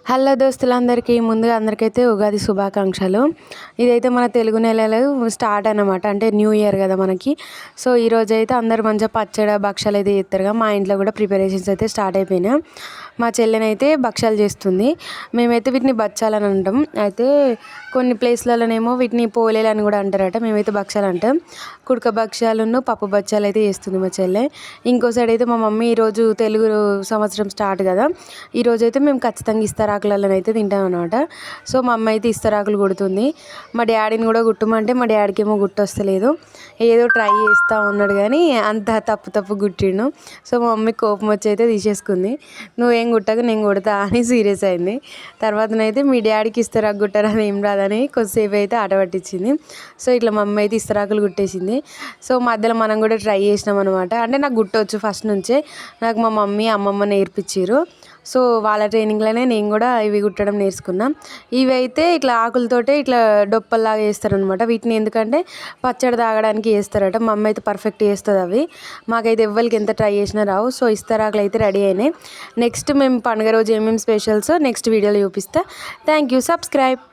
Hello దోస్తులందరికీ ముందుగా అందరికైతే ఉగాది శుభాకాంక్షలు. ఇదైతే మన తెలుగు నెలలు స్టార్ట్ అన్నమాట. అంటే న్యూ ఇయర్ కదా మనకి. సో ఈరోజైతే అందరు మంచిగా పచ్చడి భక్షాలు అయితే చేస్తారుగా. మా ఇంట్లో కూడా ప్రిపరేషన్స్ అయితే స్టార్ట్ అయిపోయినాయి. మా చెల్లెనైతే భక్షాలు చేస్తుంది. మేమైతే వీటిని బచ్చాలని అంటాం. అయితే కొన్ని ప్లేస్లలోనేమో వీటిని పోలేలు అని కూడా అంటారట. మేమైతే భక్షాలు అంటాం. కుడక భక్షాలను పప్పు బచ్చాలు అయితే చేస్తుంది మా చెల్లె. ఇంకో సైడ్ అయితే మా మమ్మీ ఈరోజు తెలుగు సంవత్సరం స్టార్ట్ కదా, ఈరోజు అయితే మేము ఖచ్చితంగా ఇస్తరాకులలో అయితే తింటాం అనమాట. సో మా అమ్మ అయితే ఇస్తరాకులు కుడుతుంది. మా డాడీని కూడా కుట్టమంటే మా డాడీకి ఏమో గుట్ట వస్తలేదు. ఏదో ట్రై చేస్తూ ఉన్నాడు కానీ అంత తప్పు గుట్టిండు. సో మా మమ్మీ కోపం వచ్చి అయితే తీసేసుకుంది. నువ్వేం కుట్టక నేను కుడతా అని సీరియస్ అయింది. తర్వాతనైతే మీ డాడీకి ఇస్తరాకు కుట్టరా ఏం రాదని కొద్దిసేపు అయితే ఆట పట్టించింది. సో ఇట్లా మా అమ్మ అయితే ఇస్తరాకులు కుట్టేసింది. సో మధ్యలో మనం కూడా ట్రై చేసినాం అనమాట. అంటే నాకు గుట్టవచ్చు ఫస్ట్ నుంచే. నాకు మా మమ్మీ అమ్మమ్మ నేర్పించారు. సో వాళ్ళ ట్రైనింగ్లోనే నేను కూడా ఇవి కుట్టడం నేర్చుకున్నాం. ఇవి అయితే ఇట్లా ఆకులతోటే ఇట్లా డొప్పల్లాగా వేస్తారనమాట. వీటిని ఎందుకంటే పచ్చడి తాగడానికి వేస్తారట. మా అమ్మ అయితే పర్ఫెక్ట్ చేస్తుంది అవి. మాకైతే ఎవ్వరికి ఎంత ట్రై చేసినా రావు. సో ఇస్తరాకులు అయితే రెడీ అయినాయి. నెక్స్ట్ మేము పండుగ రోజు ఏమేమి స్పెషల్స్ నెక్స్ట్ వీడియోలో చూపిస్తా. Thank you. సబ్స్క్రైబ్.